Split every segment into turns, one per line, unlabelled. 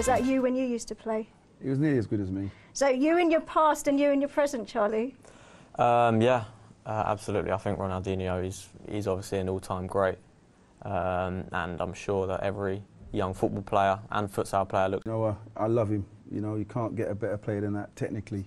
Was that you when you used to play?
He was nearly as good as me.
So you in your past and you in your present, Charlie?
Yeah, absolutely. I think Ronaldinho he's obviously an all-time great, and I'm sure that every young football player and futsal player looks.
You know, I love him. You know, you can't get a better player than that technically.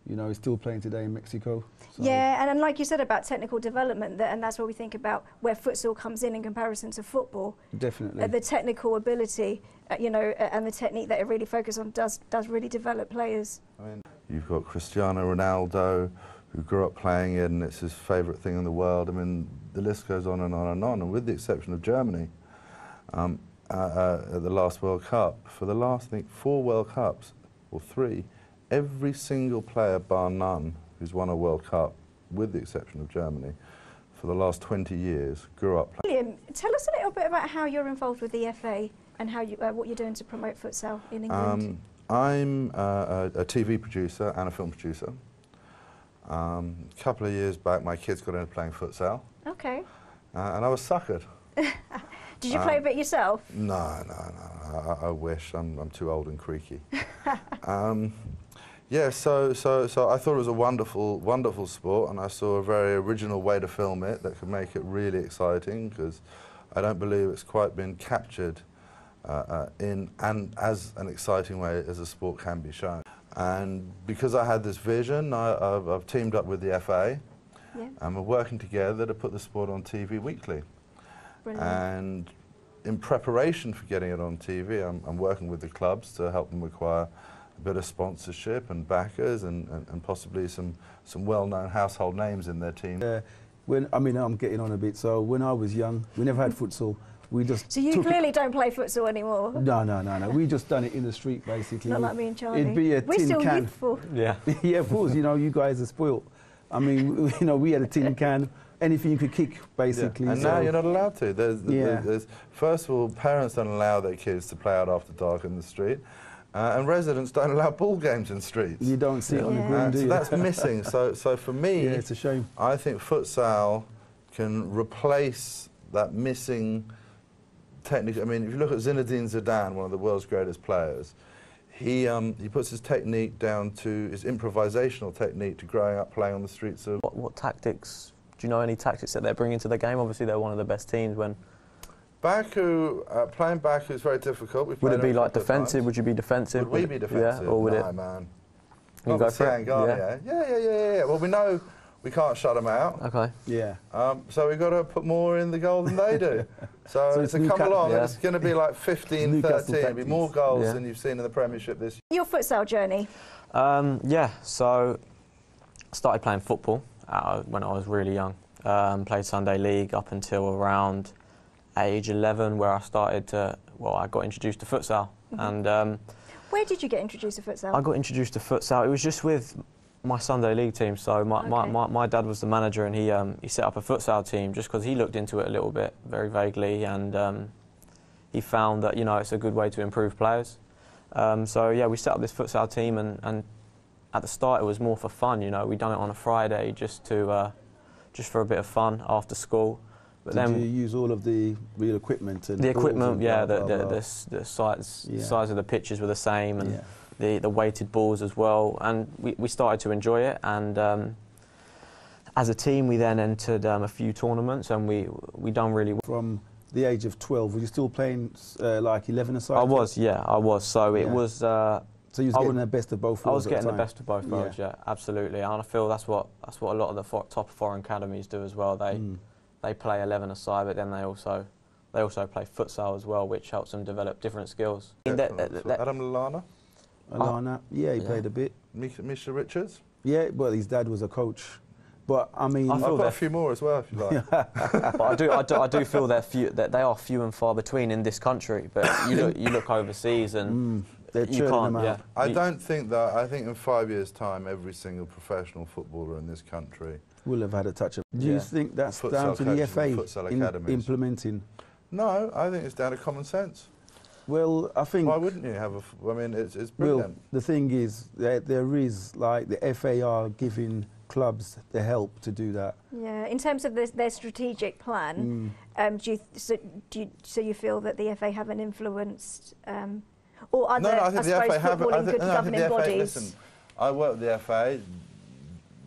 You know, he's still playing today in Mexico. So.
Yeah, and like you said about technical development, and that's what we think about where futsal comes in comparison to football.
Definitely.
The technical ability, you know, and the technique that it really focuses on does really develop players.
I mean, you've got Cristiano Ronaldo, who grew up playing it, and it's his favourite thing in the world. I mean, the list goes on and on and on. And with the exception of Germany, at the last World Cup, for the last, I think, 4 World Cups, or 3, every single player, bar none, who's won a World Cup, with the exception of Germany, for the last 20 years, grew up playing.
William, tell us a little bit about how you're involved with the FA and how you, what you're doing to promote futsal in England.
I'm a TV producer and a film producer. A couple of years back, my kids got into playing futsal.
Okay.
And I was suckered.
Did you play a bit yourself?
No, I wish. I'm too old and creaky. Yeah, so I thought it was a wonderful sport, and I saw a very original way to film it that could make it really exciting, because I don't believe it's quite been captured in as an exciting way as a sport can be shown. And because I had this vision, I've teamed up with the FA,
yeah,
and we're working together to put the sport on TV weekly.
Brilliant.
And in preparation for getting it on TV, I'm working with the clubs to help them acquire a bit of sponsorship and backers and possibly some well-known household names in their team.
I'm getting on a bit, so when I was young, we never had futsal. We just
so you clearly don't play futsal anymore?
No. We just done it in the street, basically.
Not like me and Charlie.
It'd be a
We're
tin
still
can.
youthful.
Yeah.
Yeah, of course, you know, you guys are spoilt. I mean, you know, we had a tin can, anything you could kick, basically.
Yeah. And
so
now you're not allowed to. There's, first of all, parents don't allow their kids to play out after dark in the street, and residents don't allow ball games in streets.
You don't see it on the green, do you?
So that's missing. So for me,
yeah, it's a shame.
I think futsal can replace that missing technique. I mean, if you look at Zinedine Zidane, one of the world's greatest players, he puts his technique down to his improvisational technique to growing up playing on the streets of...
What tactics, do you know any tactics that they're bringing to the game? Obviously they're one of the best teams when...
Baku, playing Baku is very difficult.
Would it be like defensive? Would you be defensive?
Would we be defensive?
Yeah, or would
no,
it...
man.
You go for it?
Yeah. Well, we know we can't shut them out.
Okay.
Yeah.
So we've got to put more in the goal than they do. So it's a come along, and it's going to be like 15, 13. It'll be more goals than you've seen in the Premiership this year.
Your futsal journey?
Yeah, so I started playing football when I was really young. Played Sunday League up until around age 11, where I started to, I got introduced to futsal.
Mm-hmm.
And
where did you get introduced to futsal?
I got introduced to futsal. It was just with my Sunday League team. So my dad was the manager, and he set up a futsal team just because he looked into it a little bit, very vaguely, and he found that, you know, it's a good way to improve players. So yeah, we set up this futsal team, and at the start it was more for fun. You know, we done it on a Friday just for a bit of fun after school. But
Did you use all of the real equipment? And
the equipment, yeah, the size of the pitches were the same, and the weighted balls as well. And we started to enjoy it. And as a team, we then entered a few tournaments, and we done really well.
From the age of 12, were you still playing like 11-a-side?
I was. So it was.
So you was getting the best of both worlds.
I was getting the best of both worlds, yeah, absolutely. And I feel that's what a lot of the top foreign academies do as well. They play 11-a-side, but then they also play futsal as well, which helps them develop different skills.
Adam Lallana?
Lallana, yeah, he played a bit.
Misha Richards?
Yeah, well, his dad was a coach. But I mean,
I've got a few more as well, if you like.
But I do feel that they are few and far between in this country. But you look overseas, and you can't. Yeah.
I don't think that. I think in 5 years' time, every single professional footballer in this country
will have had a touch of. Do you think that's down to the FA implementing?
No, I think it's down to common sense.
Well, I think.
Why wouldn't you have I mean, it's brilliant.
Well, the thing is that there is, like, the FA are giving clubs the help to do that.
Yeah, in terms of their strategic plan, so you feel that the FA haven't influenced or other,
No, I think the
suppose,
FA have.
footballing good governing
the FA,
bodies?
listen, I work with the FA.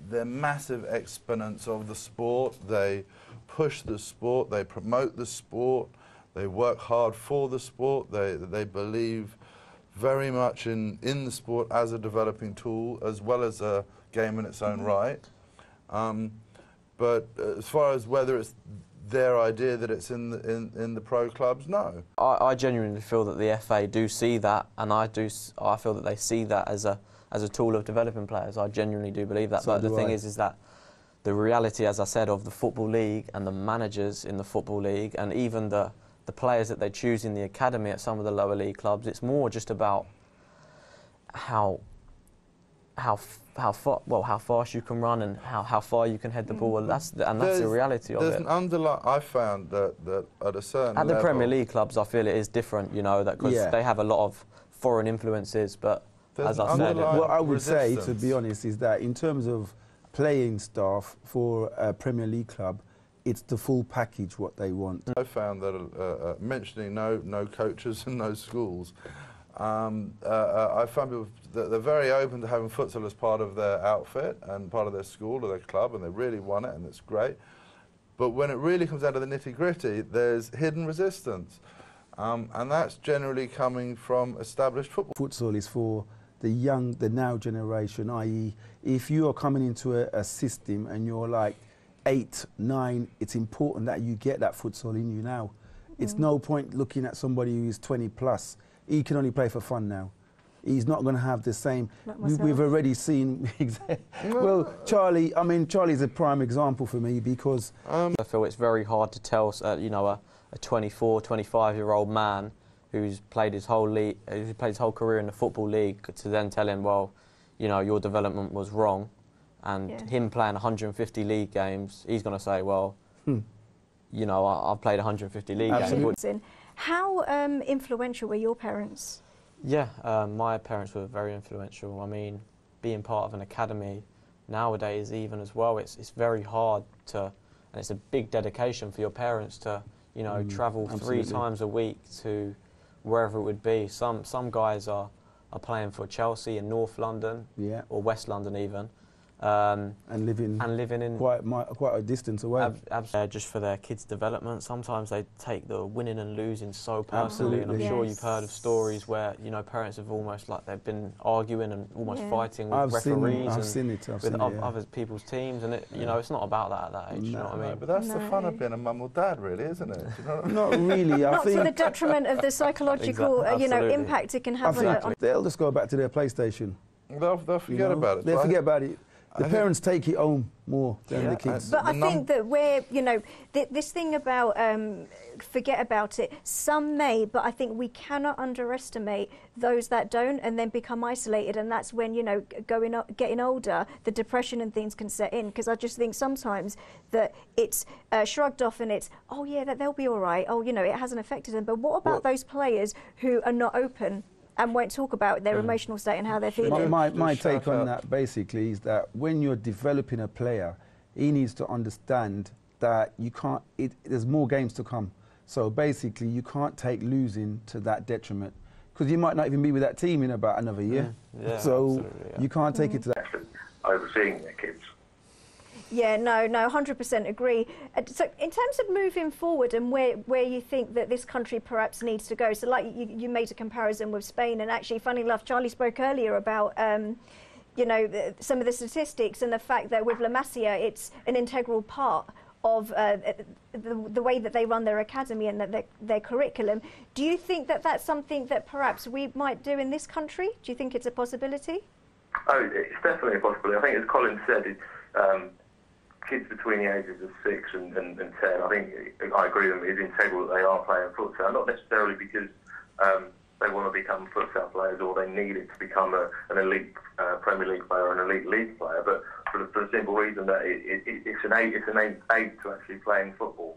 They're massive exponents of the sport. They push the sport. They promote the sport. They work hard for the sport. They believe very much in the sport as a developing tool, as well as a game in its own right. But as far as whether it's their idea that it's in the pro clubs, no.
I genuinely feel that the FA do see that, and I feel that they see that as a tool of developing players. I genuinely do believe that.
So
but the thing
I.
is that the reality, as I said, of the Football League and the managers in the Football League, and even the players that they choose in the academy at some of the lower league clubs, it's more just about how fast you can run and how far you can head the ball. That's the reality of it.
I found that at a certain
at the
level,
Premier League clubs, I feel it is different, you know, that because they have a lot of foreign influences. But as I said,
what I would say,
resistance.
to be honest, is that in terms of playing staff for a Premier League club, it's the full package what they want.
I found that mentioning no coaches and no schools, I found people that they're very open to having futsal as part of their outfit and part of their school or their club, and they really want it, and it's great. But when it really comes down to the nitty-gritty, there's hidden resistance, and that's generally coming from established football.
Futsal is for the now generation, i.e. if you are coming into a system and you're like 8, 9, it's important that you get that futsal in you now. It's no point looking at somebody who is 20 plus. He can only play for fun now. He's not going to have the same. We've already seen. Well, Charlie's a prime example for me because
I feel it's very hard to tell, you know, a 24, 25-year-old man who's played his whole career in the Football League to then tell him, well, you know, your development was wrong, and him playing 150 league games, he's going to say, well, you know, I've played 150 league games.
How influential were your parents?
Yeah, my parents were very influential. I mean, being part of an academy nowadays even as well, it's very hard to, and it's a big dedication for your parents to, you know, travel 3 times a week to wherever it would be. Some guys are playing for Chelsea in North London, or West London even, and living in
quite a distance away.
Just for their kids' development. Sometimes they take the winning and losing so personally, and I'm sure you've heard of stories where, you know, parents have almost like they've been arguing and almost fighting with referees and with other people's teams, and you know, it's not about that at that age. You know what I mean?
But that's the fun of being a mum or dad, really, isn't it? You know?
Not really. I
Not
think
to the detriment of the psychological, you know, impact it can have on.
They'll just go back to their PlayStation.
They'll forget about it.
They'll forget about it. The parents take it home more than the kids.
But I think that we're, you know, this thing about forget about it, some may, but I think we cannot underestimate those that don't and then become isolated, and that's when, you know, getting older, the depression and things can set in, because I just think sometimes that it's shrugged off and it's, oh yeah, that they'll be all right, oh, you know, it hasn't affected them. But what about those players who are not open and won't talk about their emotional state and how they're feeling?
My take on that basically is that when you're developing a player, he needs to understand that you can't. There's more games to come. So basically, you can't take losing to that detriment, because you might not even be with that team in about another year. So you can't take it to that.
Overseeing their kids.
Yeah, no, 100% agree. So in terms of moving forward and where you think that this country perhaps needs to go, so like you made a comparison with Spain, and actually, funny enough, Charlie spoke earlier about, you know, some of the statistics and the fact that with La Masia, it's an integral part of the way that they run their academy and their curriculum. Do you think that that's something that perhaps we might do in this country? Do you think it's a possibility?
Oh, it's definitely a possibility. I think, as Colin said, kids between the ages of 6 and 10, I think, I agree with them, it's integral that they are playing futsal, not necessarily because they want to become futsal players or they need it to become an elite Premier League player or an elite league player, but for the simple reason that it's an aid to actually playing football,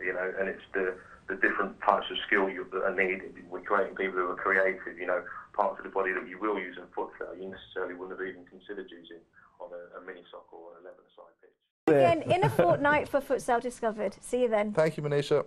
you know, and it's the different types of skill that are needed. We're creating people who are creative, you know, parts of the body that you will use in futsal you necessarily wouldn't have even considered using on a mini soccer or an 11-a-side pitch.
Again, in a fortnight for Futsal Discovered. See you then.
Thank you, Manisha.